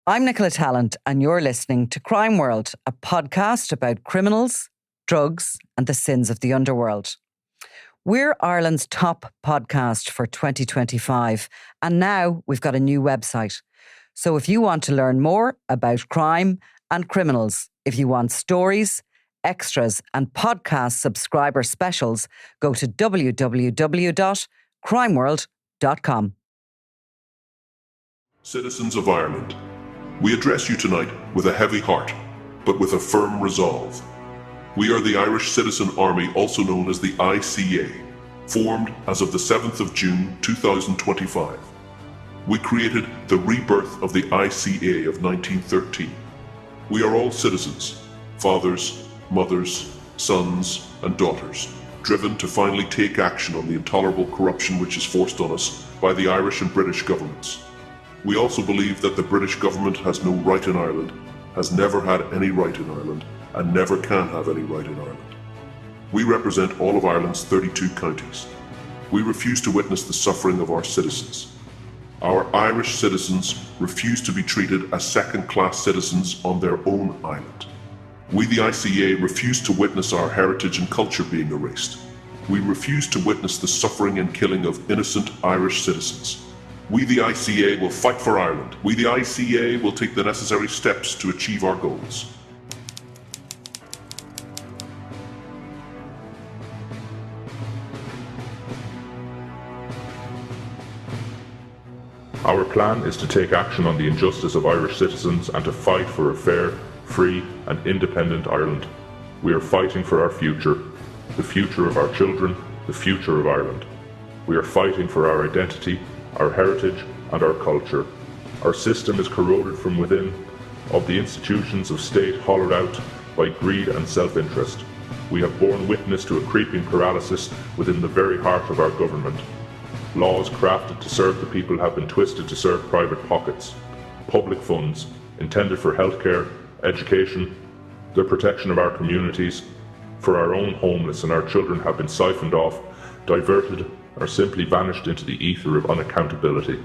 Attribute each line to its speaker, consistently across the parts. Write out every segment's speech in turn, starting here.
Speaker 1: I'm Nicola Tallant, and you're listening to Crime World, a podcast about criminals, drugs, and the sins of the underworld. We're Ireland's top podcast for 2025, and now we've got a new website. So if you want to learn more about crime and criminals, if you want stories, extras, and podcast subscriber specials, go to www.crimeworld.com.
Speaker 2: Citizens of Ireland, we address you tonight with a heavy heart, but with a firm resolve. We are the Irish Citizen Army, also known as the ICA, formed as of the 7th of June 2025. We created the rebirth of the ICA of 1913. We are all citizens, fathers, mothers, sons, and daughters, driven to finally take action on the intolerable corruption which is forced on us by the Irish and British governments. We also believe that the British government has no right in Ireland, has never had any right in Ireland, and never can have any right in Ireland. We represent all of Ireland's 32 counties. We refuse to witness the suffering of our citizens. Our Irish citizens refuse to be treated as second-class citizens on their own island. We, the ICA, refuse to witness our heritage and culture being erased. We refuse to witness the suffering and killing of innocent Irish citizens. We, the ICA, will fight for Ireland. We, the ICA, will take the necessary steps to achieve our goals.
Speaker 3: Our plan is to take action on the injustice of Irish citizens and to fight for a fair, free and independent Ireland. We are fighting for our future, the future of our children, the future of Ireland. We are fighting for our identity, our heritage and our culture. Our system is corroded from within, of the institutions of state hollowed out by greed and self-interest. We have borne witness to a creeping paralysis within the very heart of our government. Laws crafted to serve the people have been twisted to serve private pockets. Public funds, intended for healthcare, education, the protection of our communities, for our own homeless and our children have been siphoned off, diverted, or simply vanished into the ether of unaccountability.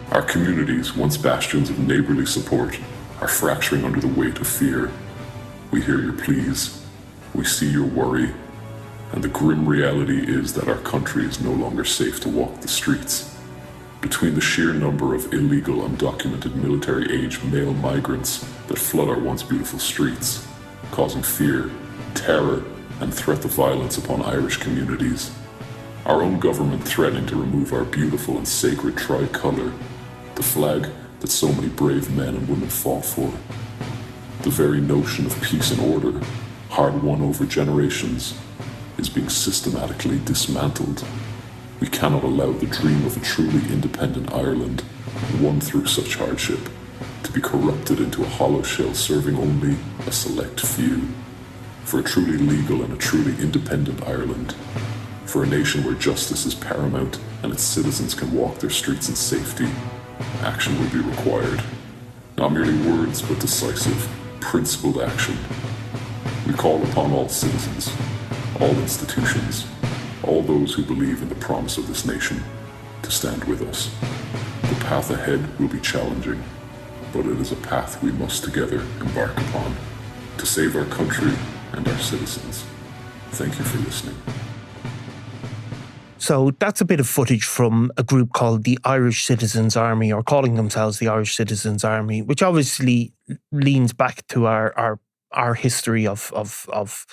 Speaker 2: Our communities, once bastions of neighbourly support, are fracturing under the weight of fear. We hear your pleas, we see your worry, and the grim reality is that our country is no longer safe to walk the streets. Between the sheer number of illegal, undocumented military-age male migrants that flood our once beautiful streets, causing fear, terror, and threat of violence upon Irish communities, our own government threatening to remove our beautiful and sacred tricolour, the flag that so many brave men and women fought for, the very notion of peace and order, hard won over generations, is being systematically dismantled. We cannot allow the dream of a truly independent Ireland, won through such hardship, to be corrupted into a hollow shell serving only a select few. For a truly legal and a truly independent Ireland, for a nation where justice is paramount and its citizens can walk their streets in safety, action will be required. Not merely words, but decisive, principled action. We call upon all citizens, all institutions, all those who believe in the promise of this nation, to stand with us. The path ahead will be challenging, but it is a path we must together embark upon to save our country and our citizens. Thank you for listening.
Speaker 4: So that's a bit of footage from a group called the Irish Citizens Army, or calling themselves the Irish Citizens Army, which obviously leans back to our history of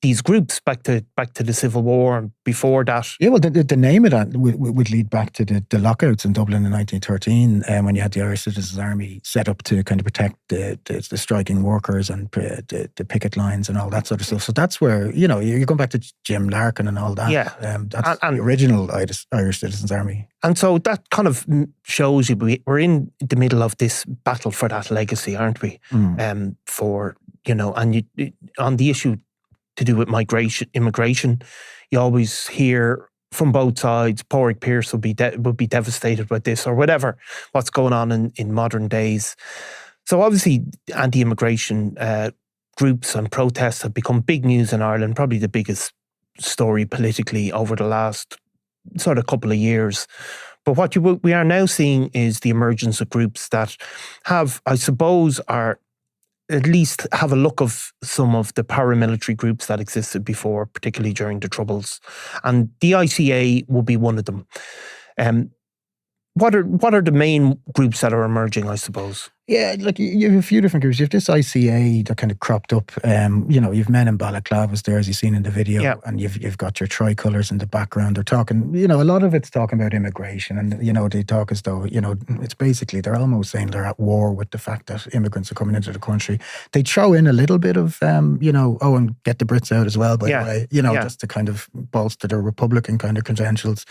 Speaker 4: these groups back to the Civil War and before that.
Speaker 5: Yeah, well, the name of that would lead back to the lockouts in Dublin in 1913, when you had the Irish Citizens Army set up to kind of protect the striking workers and the picket lines and all that sort of stuff. So that's where, you know, you're going back to Jim Larkin and all that.
Speaker 4: Yeah.
Speaker 5: That's the original Irish Citizens Army.
Speaker 4: And so that kind of shows you we're in the middle of this battle for that legacy, aren't we? For, you know, and on the issue to do with immigration, you always hear from both sides. Pádraig Pearse would be devastated by this, or whatever, what's going on in modern days. So obviously anti-immigration groups and protests have become big news in Ireland, probably the biggest story politically over the last sort of couple of years. But what we are now seeing is the emergence of groups that have, I suppose, are at least have a look of some of the paramilitary groups that existed before, particularly during the Troubles. And the ICA will be one of them. What are the main groups that are emerging, I suppose?
Speaker 5: Yeah, like you have a few different groups. You have this ICA that kind of cropped up. You've men in balaclavas there, as you've seen in the video, and you've got your tricolours in the background. They're talking, a lot of it's talking about immigration, and they talk as though, it's basically they're almost saying they're at war with the fact that immigrants are coming into the country. They throw in a little bit of, and get the Brits out as well, by the way, just to kind of bolster their Republican kind of credentials.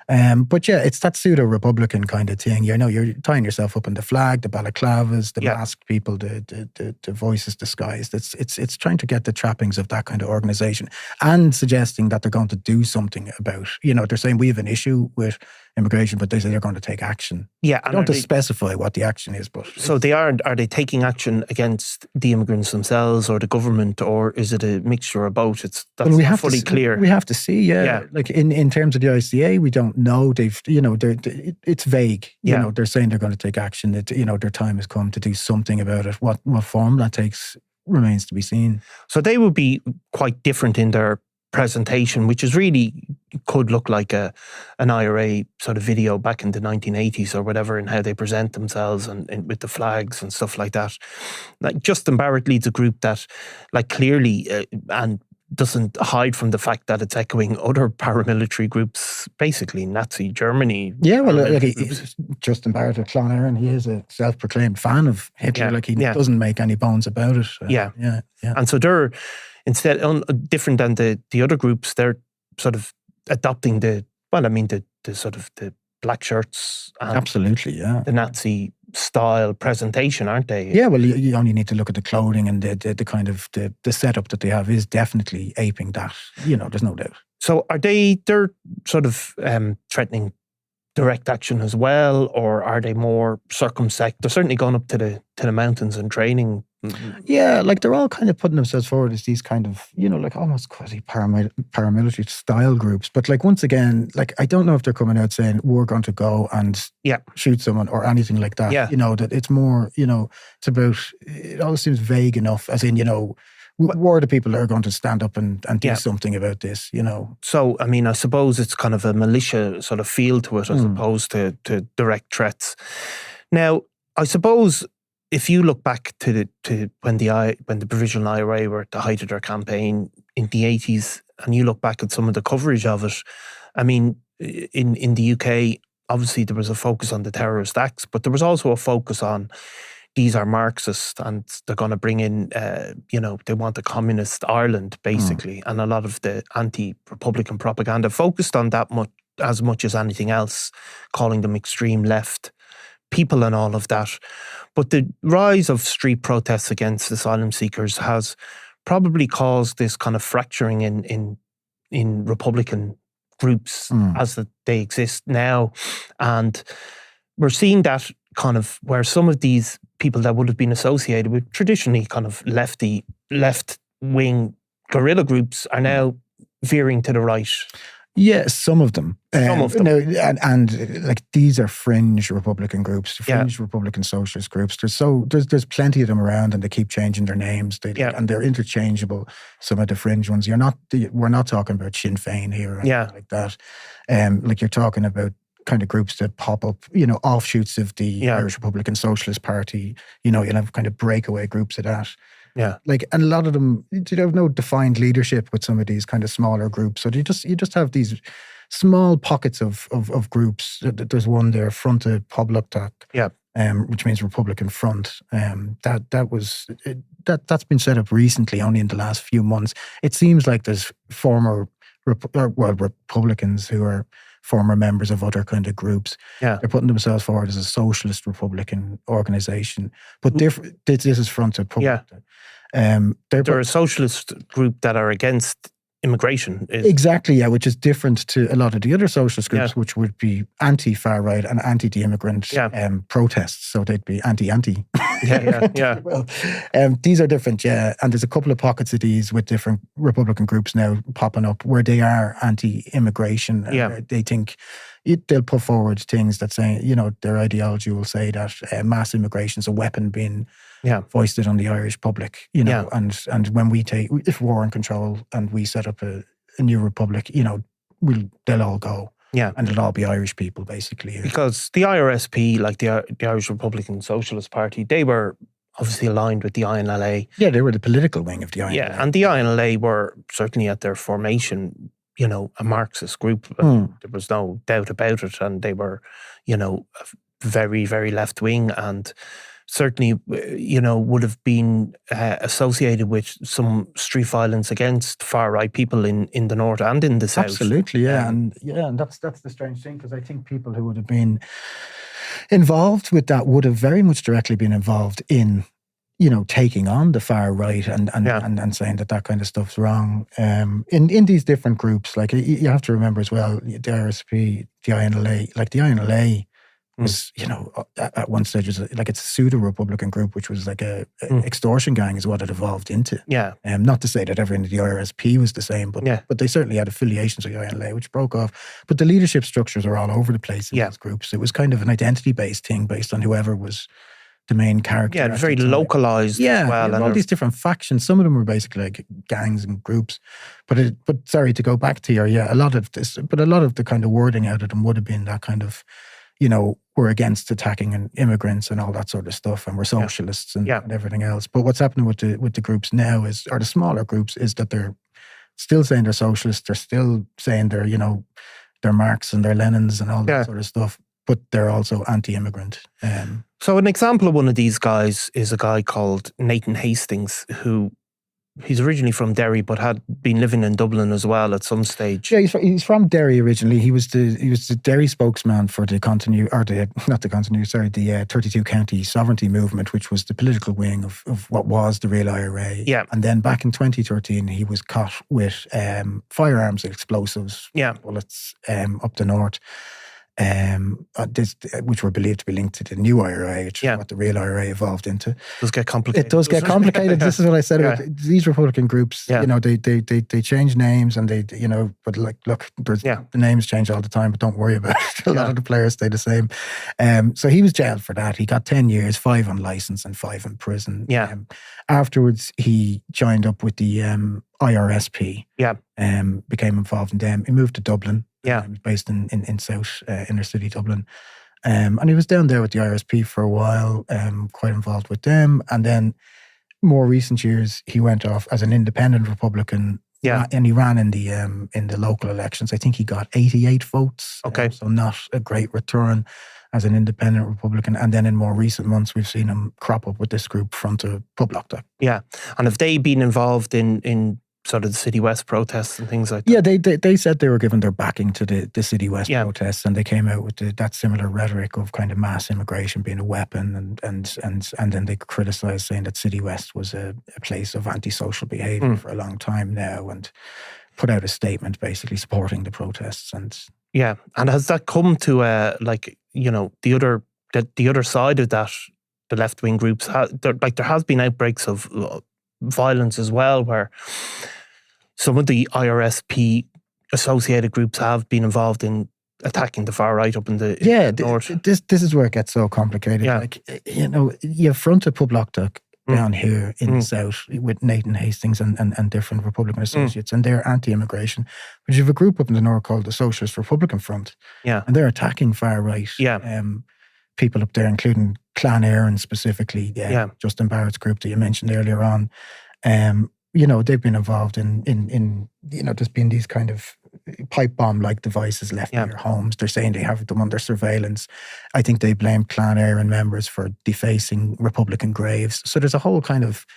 Speaker 5: But yeah, it's that pseudo-Republican kind of thing. You're tying yourself up in the flag, the balaclavas, the masked people, the voices disguised. It's trying to get the trappings of that kind of organisation and suggesting that they're going to do something about. They're saying we have an issue with immigration, but they say they're going to take action. Yeah, and they don't specify what the action is, but
Speaker 4: so they are they taking action against the immigrants themselves or the government, or is it a mixture of both? That's not fully clear.
Speaker 5: We have to see. Yeah. Like in terms of the ICA, we don't know. It's vague. They're saying they're going to take action. That their time has come to do something about it. What form that takes remains to be seen.
Speaker 4: So they will be quite different in their presentation, which is really could look like an IRA sort of video back in the 1980s or whatever, in how they present themselves and with the flags and stuff like that. Like Justin Barrett leads a group that, like, clearly and doesn't hide from the fact that it's echoing other paramilitary groups, basically Nazi Germany.
Speaker 5: Yeah, well, Justin Barrett of Clonaireann, he is a self-proclaimed fan of Hitler. He doesn't make any bones about it.
Speaker 4: Yeah. And so they're different than the other groups. They're sort of adopting the sort of the black shirts and
Speaker 5: absolutely,
Speaker 4: the Nazi style presentation, aren't they?
Speaker 5: Yeah, well, you only need to look at the clothing and the kind of the setup that they have is definitely aping that. There's no doubt.
Speaker 4: So they're sort of threatening direct action as well, or are they more circumspect? They're certainly going up to the mountains and training.
Speaker 5: Yeah, like they're all kind of putting themselves forward as these kind of, like almost quasi paramilitary style groups. But like, once again, like, I don't know if they're coming out saying we're going to go and shoot someone or anything like that. Yeah. That it's more, it's about, it all seems vague enough, as in, we're the people that are going to stand up and do something about this,
Speaker 4: So, I mean, I suppose it's kind of a militia sort of feel to it as opposed to direct threats. Now, I suppose if you look back to when the Provisional IRA were at the height of their campaign in the 80s, and you look back at some of the coverage of it, I mean, in the UK, obviously there was a focus on the terrorist acts, but there was also a focus on these are Marxist and they're going to bring in, they want a communist Ireland, basically. And a lot of the anti-Republican propaganda focused on that as much as anything else, calling them extreme left people and all of that. But the rise of street protests against asylum seekers has probably caused this kind of fracturing in Republican groups as they exist now. And we're seeing that kind of where some of these people that would have been associated with traditionally kind of left-wing guerrilla groups are now veering to the right.
Speaker 5: Yeah, some of them. And like, these are fringe Republican groups, fringe Republican socialist groups. There's plenty of them around, and they keep changing their names. And they're interchangeable. Some of the fringe ones. We're not talking about Sinn Féin here or anything like that. Like, you're talking about kind of groups that pop up, offshoots of the Irish Republican Socialist Party. You'll have kind of breakaway groups of that. Yeah, like, and a lot of them, you have no defined leadership with some of these kind of smaller groups. So you just have these small pockets of groups. There's one there, Fronte Poblachtacht, which means Republican Front. That's been set up recently, only in the last few months. It seems like there's former Republicans who are former members of other kind of groups. Yeah. They're putting themselves forward as a socialist Republican organisation. But this is Fronte Poblachtacht.
Speaker 4: They're a socialist group that are against immigration is.
Speaker 5: Exactly, yeah, which is different to a lot of the other socialist groups, which would be anti-far right and anti-immigrant protests. So they'd be anti-anti.
Speaker 4: Yeah.
Speaker 5: Well, these are different, yeah. And there's a couple of pockets of these with different Republican groups now popping up where they are anti-immigration. They think they'll put forward things that say, their ideology will say that mass immigration is a weapon being foisted on the Irish public, and when if we're in control and we set up a new republic, they'll all go.
Speaker 4: Yeah.
Speaker 5: And it'll all be Irish people, basically.
Speaker 4: Because the IRSP, like the Irish Republican Socialist Party, they were obviously aligned with the INLA.
Speaker 5: Yeah, they were the political wing of the INLA.
Speaker 4: Yeah, and the INLA were certainly at their formation, a Marxist group. There was no doubt about it. And they were, very, very left wing and certainly, would have been associated with some street violence against far-right people in the north and in the south.
Speaker 5: Absolutely, yeah. And that's the strange thing, because I think people who would have been involved with that would have very much directly been involved in, taking on the far right and saying that kind of stuff's wrong. In these different groups, like you have to remember as well, the IRSP, the INLA, like the INLA was, at one stage was like it's a pseudo-Republican group, which was like a extortion gang is what it evolved into.
Speaker 4: Yeah.
Speaker 5: Not to say that everyone in the IRSP was the same, but they certainly had affiliations with the INLA, which broke off. But the leadership structures are all over the place in these groups. It was kind of an identity-based thing based on whoever was the main character.
Speaker 4: Yeah, very localized as well.
Speaker 5: And all these different factions. Some of them were basically like gangs and groups. But sorry, to go back to a lot of the kind of wording out of them would have been that kind of, we're against attacking immigrants and all that sort of stuff, and we're socialists and everything else. But what's happening with the groups now or the smaller groups, is that they're still saying they're socialists. They're still saying they're Marx and they're Lenins and all that sort of stuff. But they're also anti-immigrant.
Speaker 4: So an example of one of these guys is a guy called Nathan Hastings, who he's originally from Derry, but had been living in Dublin as well at some stage.
Speaker 5: Yeah, he's from Derry originally. He was the Derry spokesman for the 32 county sovereignty movement, which was the political wing of what was the real IRA.
Speaker 4: Yeah.
Speaker 5: And then back in 2013, he was caught with firearms and explosives, bullets up the north. Which were believed to be linked to the new IRA, which is what the real IRA evolved into.
Speaker 4: It does get complicated.
Speaker 5: It does get complicated. This is what I said about these Republican groups. They change names and but look, the names change all the time, but don't worry about it. A lot of the players stay the same. So he was jailed for that. He got 10 years, 5 on license and 5 in prison.
Speaker 4: Yeah.
Speaker 5: Afterwards, he joined up with the IRSP.
Speaker 4: Yeah.
Speaker 5: Became involved in them. He moved to Dublin.
Speaker 4: Yeah.
Speaker 5: He was based in South inner city Dublin. And he was down there with the IRSP for a while, quite involved with them. And then more recent years, he went off as an independent Republican.
Speaker 4: Yeah.
Speaker 5: And he ran in the local elections. I think he got 88 votes.
Speaker 4: Okay.
Speaker 5: So not a great return as an independent Republican. And then in more recent months, we've seen him crop up with this group, Front of Public.
Speaker 4: Yeah. And have they been involved in sort of the City West protests and things like that?
Speaker 5: Yeah, they said they were giving their backing to the City West protests, and they came out with that similar rhetoric of kind of mass immigration being a weapon, and then they criticised, saying that City West was a place of antisocial behaviour for a long time now, and put out a statement basically supporting the protests. And
Speaker 4: has that come to the other side of that? The left wing groups, there has been outbreaks of violence as well, where some of the IRSP associated groups have been involved in attacking the far right up in the north.
Speaker 5: This is where it gets so complicated.
Speaker 4: Yeah.
Speaker 5: Like, you have Front of Public down here in the south with Nathan Hastings and different Republican associates, and they're anti-immigration. But you have a group up in the north called the Socialist Republican Front, and they're attacking far right. People up there, including Clan Éireann specifically, Justin Barrett's group that you mentioned earlier on. They've been involved in there's been these kind of pipe bomb-like devices left in their homes. They're saying they have them under surveillance. I think they blame Clan Éireann members for defacing Republican graves. So there's a whole kind of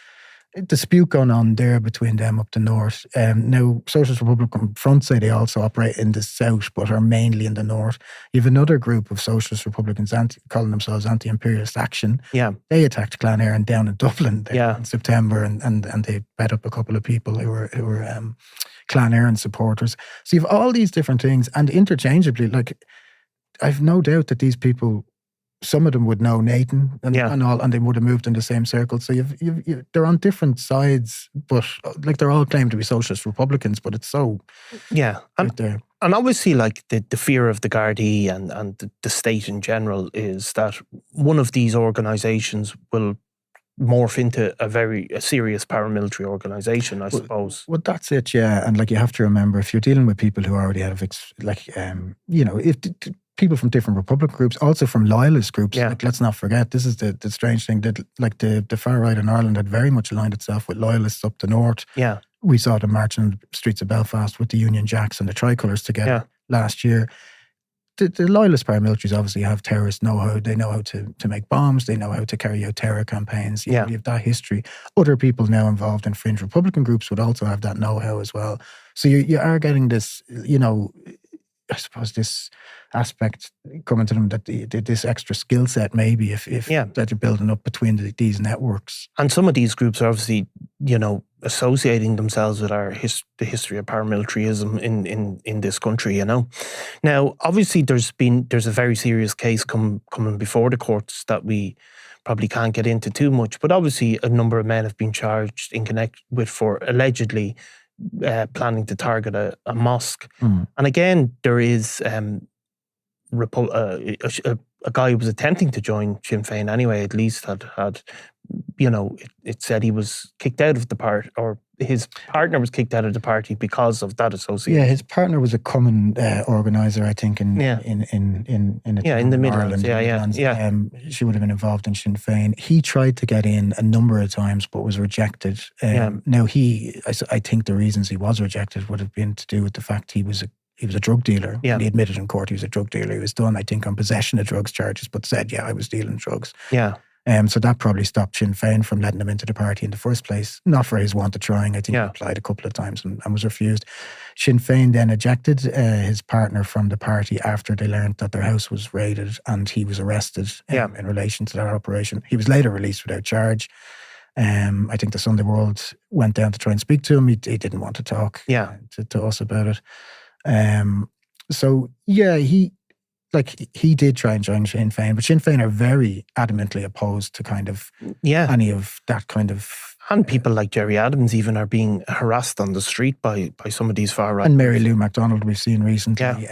Speaker 5: dispute going on there between them up the north. Now, Socialist Republican Front say they also operate in the south, but are mainly in the north. You have another group of Socialist Republicans calling themselves Anti-Imperialist Action. Yeah. They attacked Clan Éireann down in Dublin in September, and they bet up a couple of people who were Clan Éireann supporters. So you have all these different things, and interchangeably, like, I've no doubt that these people, some of them would know Nathan and all, and they would have moved in the same circle. So they're on different sides, but like they're all claimed to be socialist Republicans, but it's so out there.
Speaker 4: And obviously, like the fear of the Gardaí and the state in general is that one of these organisations will morph into a serious paramilitary organisation, I suppose.
Speaker 5: Well, that's it, yeah. And like, you have to remember, if you're dealing with people who already have, if people from different Republican groups, also from loyalist groups, like, let's not forget, this is the strange thing, that like the far right in Ireland had very much aligned itself with loyalists up the north.
Speaker 4: Yeah.
Speaker 5: We saw them marching in the streets of Belfast with the Union Jacks and the tricolours together last year. The loyalist paramilitaries obviously have terrorist know-how. They know how to make bombs. They know how to carry out terror campaigns. You have that history. Other people now involved in fringe Republican groups would also have that know-how as well. So you are getting this, I suppose, this aspect coming to them, that this extra skill set, maybe, if that you're building up between these networks.
Speaker 4: And some of these groups are obviously, associating themselves with the history of paramilitarism in this country, Now, obviously, there's a very serious case coming before the courts that we probably can't get into too much, but obviously a number of men have been charged in connection with for allegedly planning to target a mosque. And again, there is a guy who was attempting to join Sinn Féin anyway, at least had it said he was kicked out of the party, or his partner was kicked out of the party because of that association.
Speaker 5: Yeah, his partner was a common organiser, I think, in the Midlands. She would have been involved in Sinn Féin. He tried to get in a number of times, but was rejected. Now, I think the reasons he was rejected would have been to do with the fact he was a drug dealer.
Speaker 4: Yeah.
Speaker 5: And he admitted in court he was a drug dealer. He was done, I think, on possession of drugs charges, but said, I was dealing drugs.
Speaker 4: Yeah.
Speaker 5: So that probably stopped Sinn Féin from letting him into the party in the first place. Not for his want of trying. I think he applied a couple of times and was refused. Sinn Féin then ejected his partner from the party after they learned that their house was raided, and he was arrested in relation to that operation. He was later released without charge. I think the Sunday World went down to try and speak to him. He didn't want to talk to us about it. He did try and join Sinn Féin, but Sinn Féin are very adamantly opposed to kind of any of that kind of...
Speaker 4: And people like Jerry Adams even are being harassed on the street by some of these far right.
Speaker 5: And Mary Lou MacDonald we've seen recently.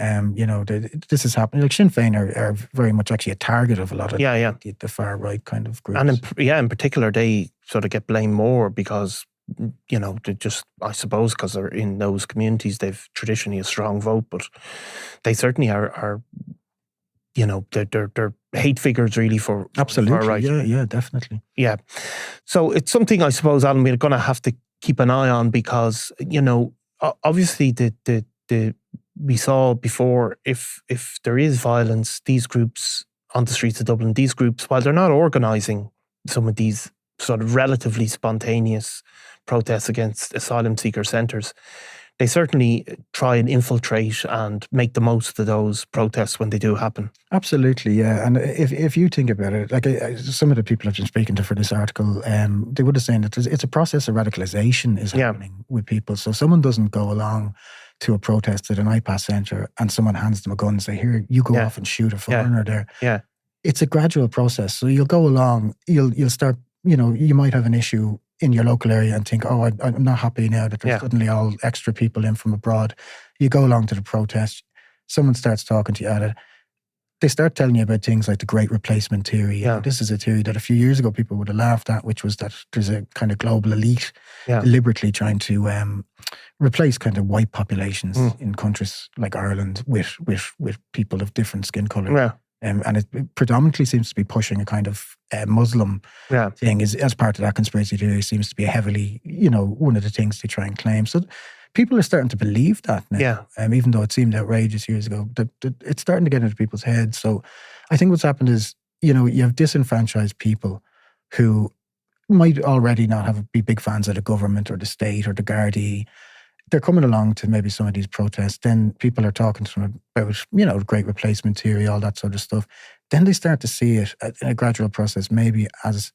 Speaker 5: This is happening. Like, Sinn Féin are very much actually a target of a lot of the far right kind of groups.
Speaker 4: And in particular, they sort of get blamed more because... they just, I suppose, because they're in those communities, they've traditionally a strong vote, but they certainly are they're hate figures really for
Speaker 5: absolutely
Speaker 4: far right.
Speaker 5: Yeah, definitely.
Speaker 4: Yeah, so it's something I suppose, Alan, we're going to have to keep an eye on, because obviously we saw before, if there is violence, these groups on the streets of Dublin, these groups, while they're not organising some of these sort of relatively spontaneous protests against asylum seeker centres, they certainly try and infiltrate and make the most of those protests when they do happen.
Speaker 5: Absolutely, yeah. And if you think about it, like some of the people I've been speaking to for this article, they would have said that it's a process of radicalisation is happening with people. So someone doesn't go along to a protest at an IPAS centre and someone hands them a gun and say, here, you go off and shoot a foreigner there.
Speaker 4: Yeah.
Speaker 5: It's a gradual process. So you'll go along, you'll start, you might have an issue in your local area and think, I'm not happy now that there's suddenly all extra people in from abroad. You go along to the protest, someone starts talking to you at it. They start telling you about things like the Great Replacement Theory.
Speaker 4: Yeah.
Speaker 5: This is a theory that a few years ago people would have laughed at, which was that there's a kind of global elite deliberately trying to replace kind of white populations in countries like Ireland with people of different skin colour.
Speaker 4: Yeah.
Speaker 5: And it predominantly seems to be pushing a kind of Muslim thing as part of that conspiracy theory. Seems to be a heavily, one of the things they try and claim. So people are starting to believe that now. Even though it seemed outrageous years ago, that it's starting to get into people's heads. So I think what's happened is, you have disenfranchised people who might already not be big fans of the government or the state or the Gardaí. They're coming along to maybe some of these protests. Then people are talking to them about, Great Replacement Theory, all that sort of stuff. Then they start to see it in a gradual process, maybe as,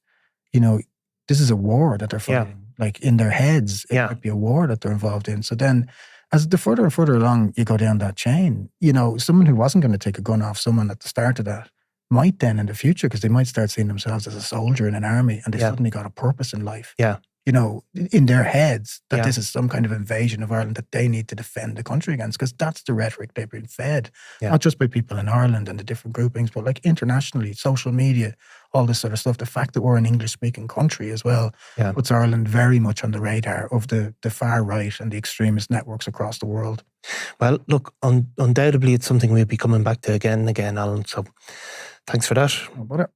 Speaker 5: this is a war that they're fighting. Like in their heads, it might be a war that they're involved in. So then as the further and further along you go down that chain, you know, someone who wasn't going to take a gun off someone at the start of that might then in the future, because they might start seeing themselves as a soldier in an army, and they suddenly got a purpose in life.
Speaker 4: Yeah.
Speaker 5: You know, in their heads, that this is some kind of invasion of Ireland that they need to defend the country against, because that's the rhetoric they've been fed, not just by people in Ireland and the different groupings, but like internationally, social media, all this sort of stuff. The fact that we're an English-speaking country as well puts Ireland very much on the radar of the far right and the extremist networks across the world.
Speaker 4: Well, look, undoubtedly it's something we'll be coming back to again and again, Alan. So thanks for that.
Speaker 5: No bother.